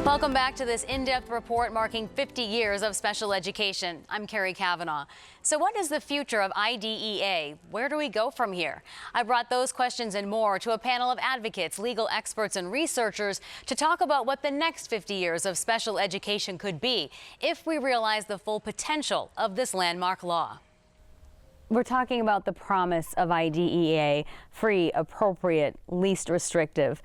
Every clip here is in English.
Welcome back to this in-depth report marking 50 years of special education. I'm Carrie Kavanaugh. So what is the future of IDEA? Where do we go from here? I brought those questions and more to a panel of advocates, legal experts, and researchers to talk about what the next 50 years of special education could be if we realize the full potential of this landmark law. We're talking about the promise of IDEA, free, appropriate, least restrictive.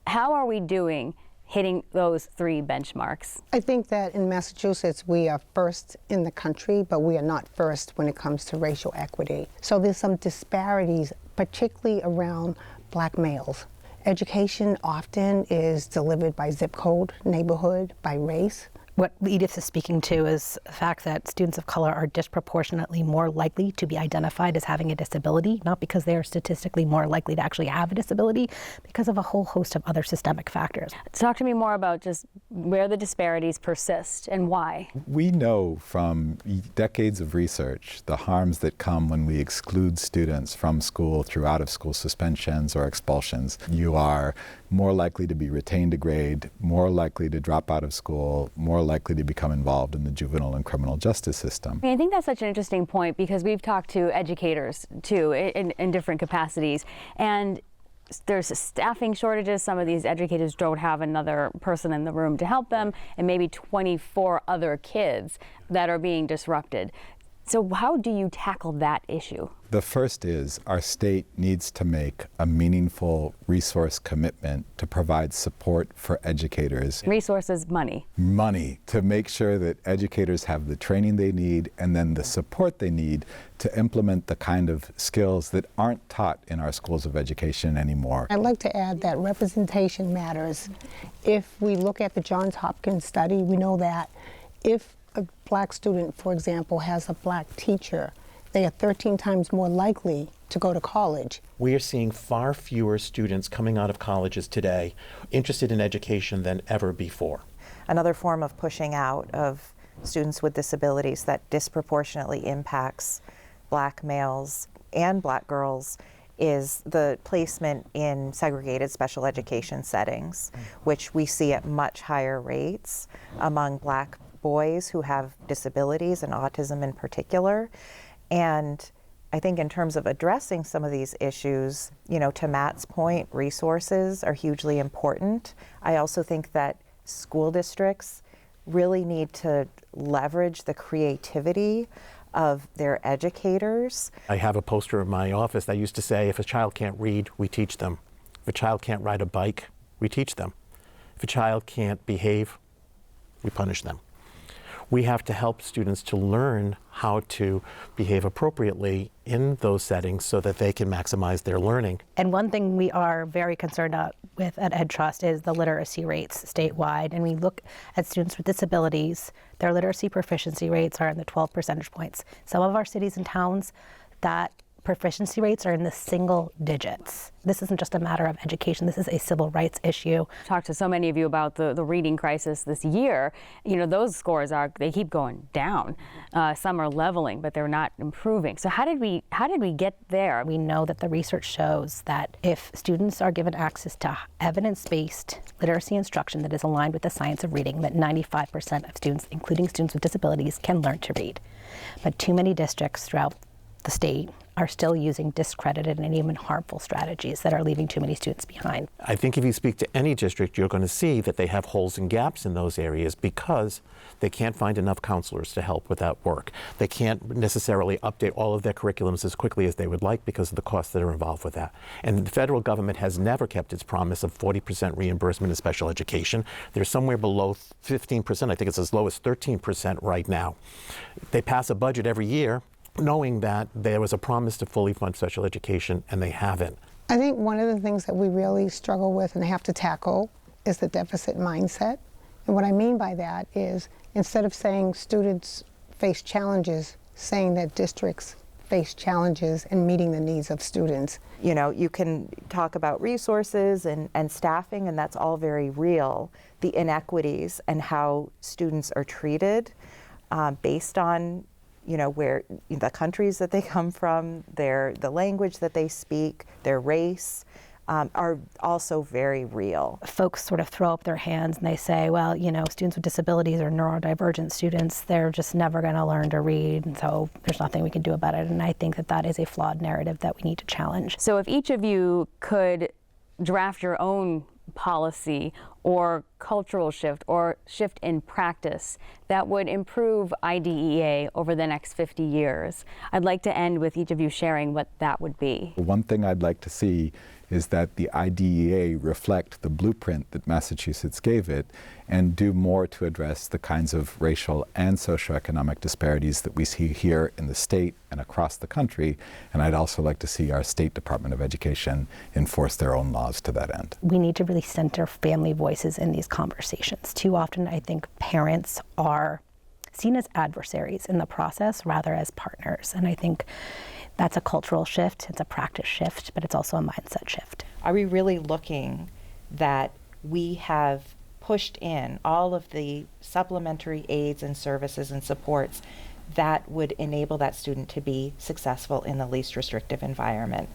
How are we doing hitting those three benchmarks? I think that in Massachusetts, we are first in the country, but we are not first when it comes to racial equity. So there's some disparities, particularly around Black males. Education often is delivered by zip code, neighborhood, by race. What Edith is speaking to is the fact that students of color are disproportionately more likely to be identified as having a disability, not because they are statistically more likely to actually have a disability, because of a whole host of other systemic factors. Talk to me more about just where the disparities persist and why. We know from decades of research the harms that come when we exclude students from school through out-of-school suspensions or expulsions. You are more likely to be retained a grade, more likely to drop out of school, more likely to become involved in the juvenile and criminal justice system. I think that's such an interesting point because we've talked to educators too in different capacities, and there's staffing shortages. Some of these educators don't have another person in the room to help them, and maybe 24 other kids that are being disrupted. So how do you tackle that issue? The first is our state needs to make a meaningful resource commitment to provide support for educators. Resources, money. Money to make sure that educators have the training they need and then the support they need to implement the kind of skills that aren't taught in our schools of education anymore. I'd like to add that representation matters. If we look at the Johns Hopkins study, we know that if a Black student, for example, has a Black teacher, they are 13 times more likely to go to college. We are seeing far fewer students coming out of colleges today interested in education than ever before. Another form of pushing out of students with disabilities that disproportionately impacts Black males and Black girls is the placement in segregated special education settings, which we see at much higher rates among Black boys who have disabilities and autism in particular. And I think in terms of addressing some of these issues, you know, to Matt's point, resources are hugely important. I also think that school districts really need to leverage the creativity of their educators. I have a poster in my office that used to say, if a child can't read, we teach them. If a child can't ride a bike, we teach them. If a child can't behave, we punish them. We have to help students to learn how to behave appropriately in those settings so that they can maximize their learning. And one thing we are very concerned with at EdTrust is the literacy rates statewide. And we look at students with disabilities, their literacy proficiency rates are in the 12 percentage points. Some of our cities and towns, that proficiency rates are in the single digits. This isn't just a matter of education, this is a civil rights issue. Talked to so many of you about the reading crisis this year. You know, those scores they keep going down. Some are leveling, but they're not improving. So how did we get there? We know that the research shows that if students are given access to evidence-based literacy instruction that is aligned with the science of reading, that 95% of students, including students with disabilities, can learn to read. But too many districts throughout the state are still using discredited and even harmful strategies that are leaving too many students behind. I think if you speak to any district, you're going to see that they have holes and gaps in those areas because they can't find enough counselors to help with that work. They can't necessarily update all of their curriculums as quickly as they would like because of the costs that are involved with that. And the federal government has never kept its promise of 40% reimbursement in special education. They're somewhere below 15%. I think it's as low as 13% right now. They pass a budget every year knowing that there was a promise to fully fund special education, and they haven't. I think one of the things that we really struggle with and have to tackle is the deficit mindset. And what I mean by that is, instead of saying students face challenges, saying that districts face challenges in meeting the needs of students. You know, you can talk about resources and staffing, and that's all very real. The inequities and how students are treated based on, you know, where the countries that they come from, the language that they speak, their race, are also very real. Folks sort of throw up their hands and they say, well, you know, students with disabilities or neurodivergent students, they're just never going to learn to read, and so there's nothing we can do about it. And I think that that is a flawed narrative that we need to challenge. So if each of you could draft your own policy or cultural shift or shift in practice that would improve IDEA over the next 50 years, I'd like to end with each of you sharing what that would be. One thing I'd like to see is that the IDEA reflect the blueprint that Massachusetts gave it and do more to address the kinds of racial and socioeconomic disparities that we see here in the state and across the country. And I'd also like to see our State Department of Education enforce their own laws to that end. We need to really center family voices in these conversations. Too often, I think parents are seen as adversaries in the process rather as partners. And I think that's a cultural shift, it's a practice shift, but it's also a mindset shift. Are we really looking that we have pushed in all of the supplementary aids and services and supports that would enable that student to be successful in the least restrictive environment?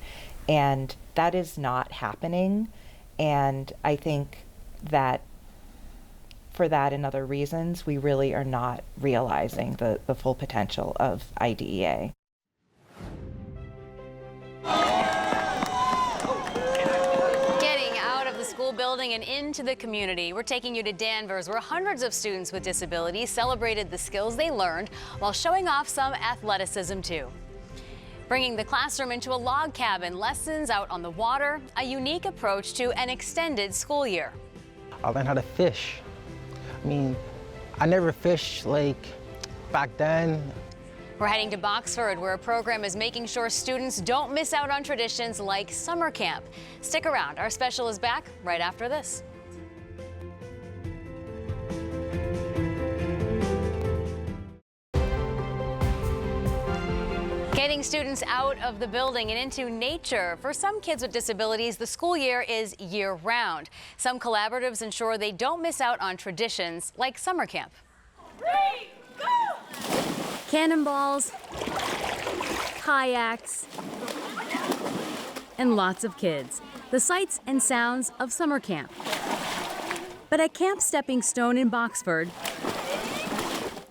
And that is not happening. And I think that for that and other reasons, we really are not realizing the full potential of IDEA. Getting out of the school building and into the community, we're taking you to Danvers, where hundreds of students with disabilities celebrated the skills they learned while showing off some athleticism too. Bringing the classroom into a log cabin, lessons out on the water, a unique approach to an extended school year. I learned how to fish. I mean, I never fished like back then. We're heading to Boxford, where a program is making sure students don't miss out on traditions like summer camp. Stick around, our special is back right after this. Getting students out of the building and into nature. For some kids with disabilities, the school year is year-round. Some collaboratives ensure they don't miss out on traditions like summer camp. 3, go! Cannonballs, kayaks, and lots of kids. The sights and sounds of summer camp. But at Camp Stepping Stone in Boxford,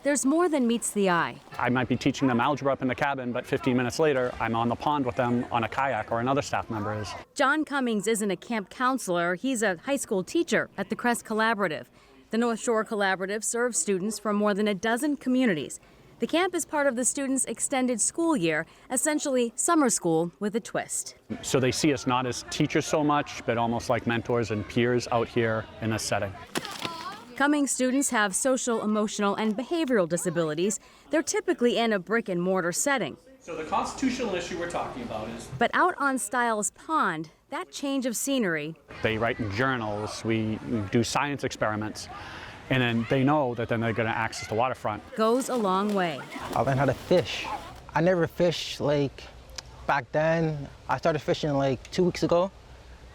there's more than meets the eye. I might be teaching them algebra up in the cabin, but 15 minutes later, I'm on the pond with them on a kayak, or another staff member is. John Cummings isn't a camp counselor. He's a high school teacher at the Crest Collaborative. The North Shore Collaborative serves students from more than a dozen communities. The camp is part of the students' extended school year, essentially summer school with a twist. So they see us not as teachers so much, but almost like mentors and peers out here in this setting. Cummings students have social, emotional, and behavioral disabilities. They're typically in a brick and mortar setting. So the constitutional issue we're talking about is... But out on Stiles Pond, that change of scenery... They write in journals, we do science experiments, and then they know that then they're going to access the waterfront. ...goes a long way. I learned how to fish. I never fished like back then. I started fishing like 2 weeks ago.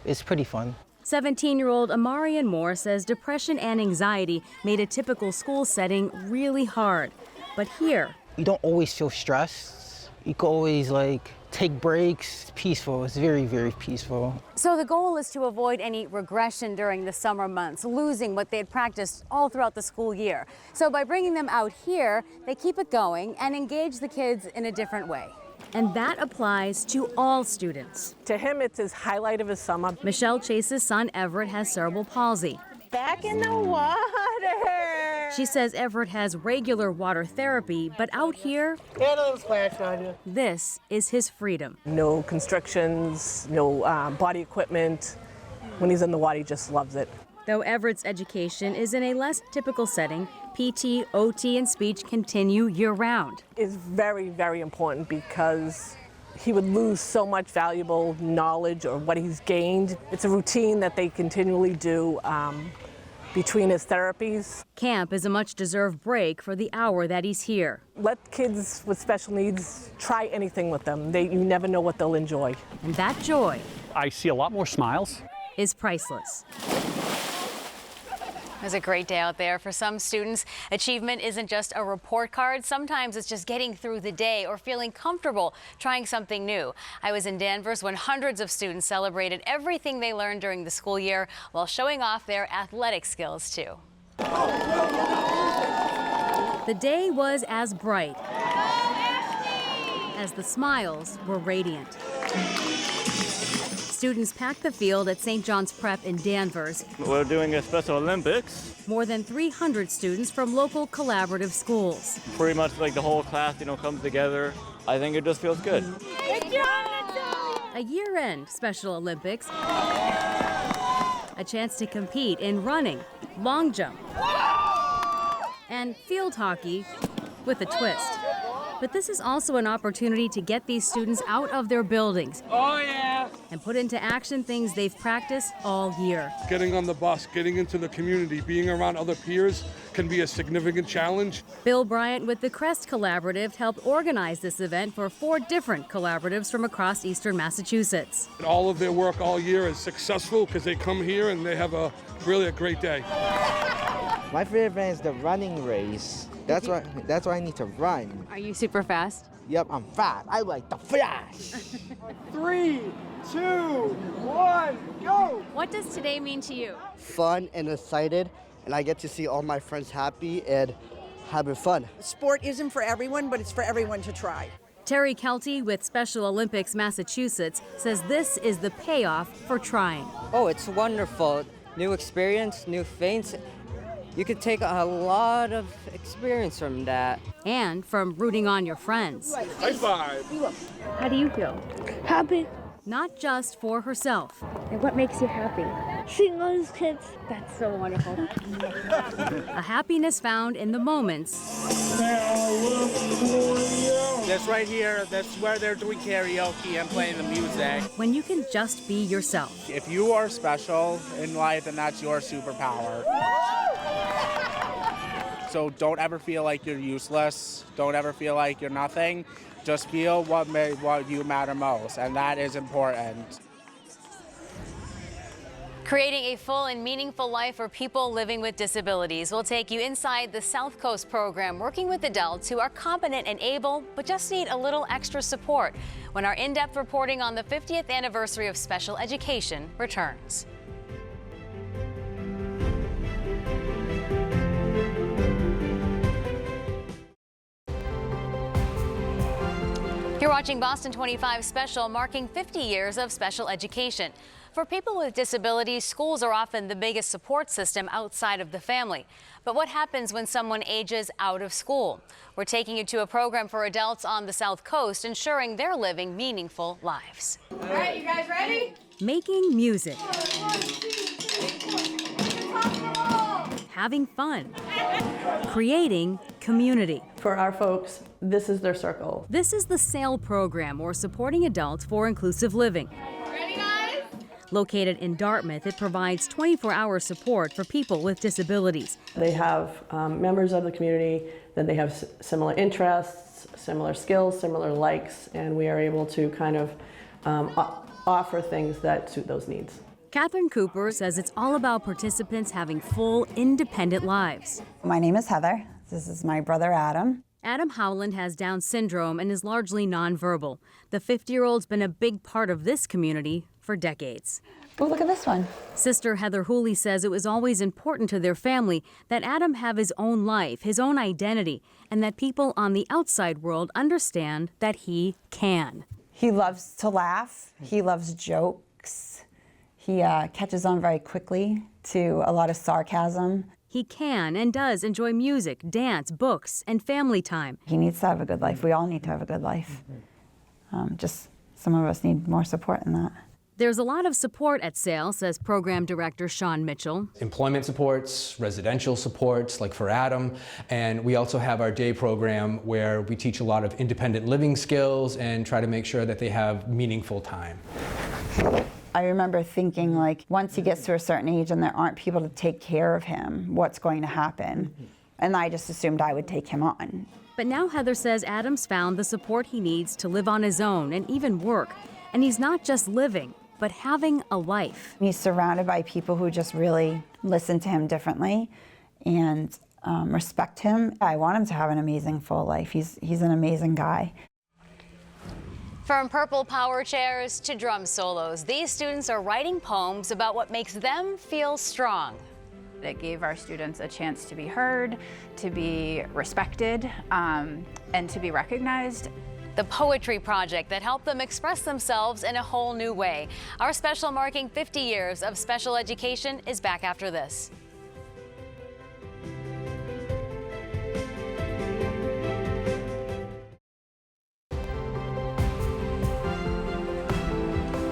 It's pretty fun. 17-year-old Amarian Moore says depression and anxiety made a typical school setting really hard. But here... You don't always feel stressed. You can always like take breaks. It's peaceful. It's very, very peaceful. So the goal is to avoid any regression during the summer months, losing what they had practiced all throughout the school year. So by bringing them out here, they keep it going and engage the kids in a different way. And that applies to all students. To him, it's his highlight of his summer. Michelle Chase's son, Everett, has cerebral palsy. Back in the water. She says Everett has regular water therapy, but out here, Get a little splash on you. this is his freedom. No constrictions, no body equipment. When he's in the water, he just loves it. Though Everett's education is in a less typical setting, PT, OT, and speech continue year-round. It's very, very important because he would lose so much valuable knowledge or what he's gained. It's a routine that they continually do between his therapies. Camp is a much-deserved break for the hour that he's here. Let kids with special needs try anything with them. You never know what they'll enjoy. And that joy I see a lot more smiles. is priceless. It was a great day out there. For some students, achievement isn't just a report card. Sometimes it's just getting through the day or feeling comfortable trying something new. I was in Danvers when hundreds of students celebrated everything they learned during the school year while showing off their athletic skills too. The day was as bright as the smiles were radiant. Students packed the field at St. John's Prep in Danvers. We're doing a Special Olympics. More than 300 students from local collaborative schools. Pretty much like the whole class, comes together. I think it just feels good. A year-end Special Olympics. A chance to compete in running, long jump, and field hockey with a twist. But this is also an opportunity to get these students out of their buildings. Oh, yeah. And put into action things they've practiced all year. Getting on the bus, getting into the community, being around other peers can be a significant challenge. Bill Bryant with the Crest Collaborative helped organize this event for 4 different collaboratives from across eastern Massachusetts. All of their work all year is successful because they come here and they have really a great day. My favorite event is the running race. That's why I need to run. Are you super fast? Yep, I'm fast. I like the flash. 3, 2, 1, go! What does today mean to you? Fun and excited, and I get to see all my friends happy and having fun. Sport isn't for everyone, but it's for everyone to try. Terry Kelty with Special Olympics Massachusetts says this is the payoff for trying. Oh, it's wonderful. New experience, new feints. You could take a lot of experience from that. And from rooting on your friends. High five. How do you feel? Happy. Not just for herself. And what makes you happy? Seeing all those kids. That's so wonderful. A happiness found in the moments. That's right here. That's where they're doing karaoke and playing the music. When you can just be yourself. If you are special in life, then that's your superpower. So don't ever feel like you're useless. Don't ever feel like you're nothing. Just feel what you matter most, and that is important. Creating a full and meaningful life for people living with disabilities will take you inside the South Coast program, working with adults who are competent and able, but just need a little extra support, when our in-depth reporting on the 50th anniversary of special education returns. You're watching Boston 25 Special, marking 50 years of special education. For people with disabilities, schools are often the biggest support system outside of the family. But what happens when someone ages out of school? We're taking you to a program for adults on the South Coast, ensuring they're living meaningful lives. All right, you guys ready? Making music. Having fun. Creating community. For our folks, this is their circle. This is the SAIL program, or Supporting Adults for Inclusive Living. Ready, guys? Located in Dartmouth, it provides 24-hour support for people with disabilities. They have members of the community, then they have similar interests, similar skills, similar likes, and we are able to kind of offer things that suit those needs. Catherine Cooper says it's all about participants having full, independent lives. My name is Heather. This is my brother, Adam. Adam Howland has Down syndrome and is largely nonverbal. The 50-year-old's been a big part of this community for decades. Oh, look at this one. Sister Heather Hooley says it was always important to their family that Adam have his own life, his own identity, and that people on the outside world understand that he can. He loves to laugh. He loves jokes. He catches on very quickly to a lot of sarcasm. He can and does enjoy music, dance, books, and family time. He needs to have a good life. We all need to have a good life. Just some of us need more support in that. There's a lot of support at SAIL, says Program Director Sean Mitchell. Employment supports, residential supports, like for Adam, and we also have our day program where we teach a lot of independent living skills and try to make sure that they have meaningful time. I remember thinking, like, once he gets to a certain age and there aren't people to take care of him, what's going to happen? And I just assumed I would take him on. But now Heather says Adam's found the support he needs to live on his own and even work. And he's not just living, but having a life. He's surrounded by people who just really listen to him differently and respect him. I want him to have an amazing full life. He's an amazing guy. From purple power chairs to drum solos, these students are writing poems about what makes them feel strong. It gave our students a chance to be heard, to be respected, and to be recognized. The Poetry Project that helped them express themselves in a whole new way. Our special marking 50 years of special education is back after this.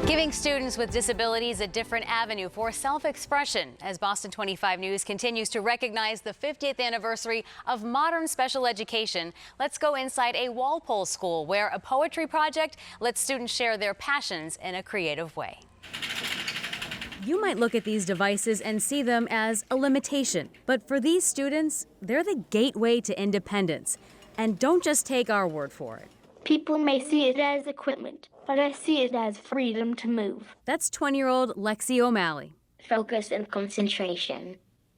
Giving students with disabilities a different avenue for self-expression as Boston 25 News continues to recognize the 50th anniversary of modern special education. Let's go inside a Walpole school where a poetry project lets students share their passions in a creative way. You might look at these devices and see them as a limitation, but for these students, they're the gateway to independence. And don't just take our word for it. People may see it as equipment, but I see it as freedom to move. That's 20-year-old Lexi O'Malley. Focus and concentration.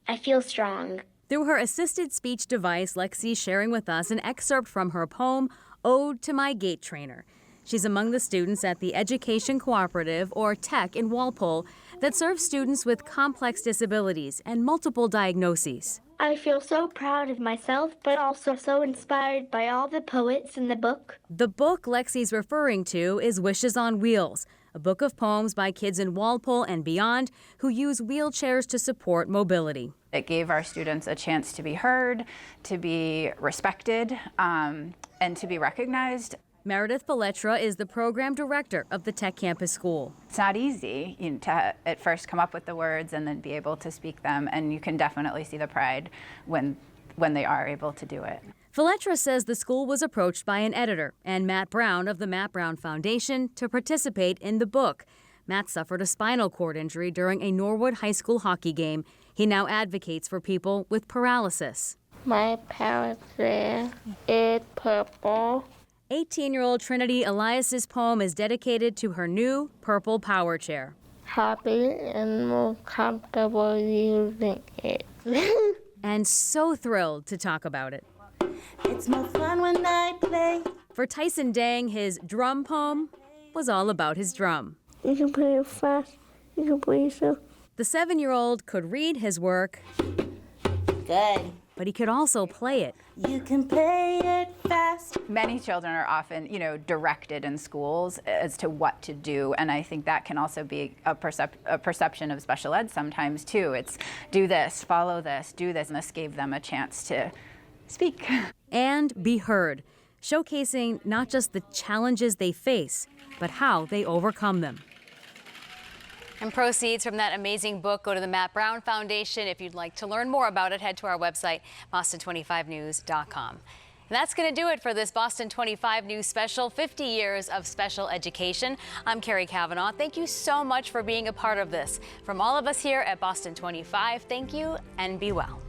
I feel strong. Through her assisted speech device, Lexi's sharing with us an excerpt from her poem, Ode to My Gait Trainer. She's among the students at the Education Cooperative, or TEC, in Walpole that serves students with complex disabilities and multiple diagnoses. I feel so proud of myself, but also so inspired by all the poets in the book. The book Lexi's referring to is Wishes on Wheels, a book of poems by kids in Walpole and beyond who use wheelchairs to support mobility. It gave our students a chance to be heard, to be respected, and to be recognized. Meredith Belletra is the program director of the TEC Campus School. It's not easy to at first come up with the words and then be able to speak them, and you can definitely see the pride when they are able to do it. Belletra says the school was approached by an editor and Matt Brown of the Matt Brown Foundation to participate in the book. Matt suffered a spinal cord injury during a Norwood High School hockey game. He now advocates for people with paralysis. My poetry is purple. 18-year-old Trinity Elias's poem is dedicated to her new purple power chair. Happy and more comfortable using it. And so thrilled to talk about it. It's more fun when I play. For Tyson Dang, his drum poem was all about his drum. You can play it fast, you can play it slow. The 7-year-old could read his work. Good. But he could also play it. You can play it fast. Many children are often, directed in schools as to what to do, and I think that can also be a perception of special ed sometimes too. It's do this, follow this, do this, and this gave them a chance to speak. And be heard, showcasing not just the challenges they face, but how they overcome them. And proceeds from that amazing book go to the Matt Brown Foundation. If you'd like to learn more about it, head to our website, boston25news.com. And that's going to do it for this Boston 25 News special, 50 years of special education. I'm Carrie Kavanaugh. Thank you so much for being a part of this. From all of us here at Boston 25, thank you and be well.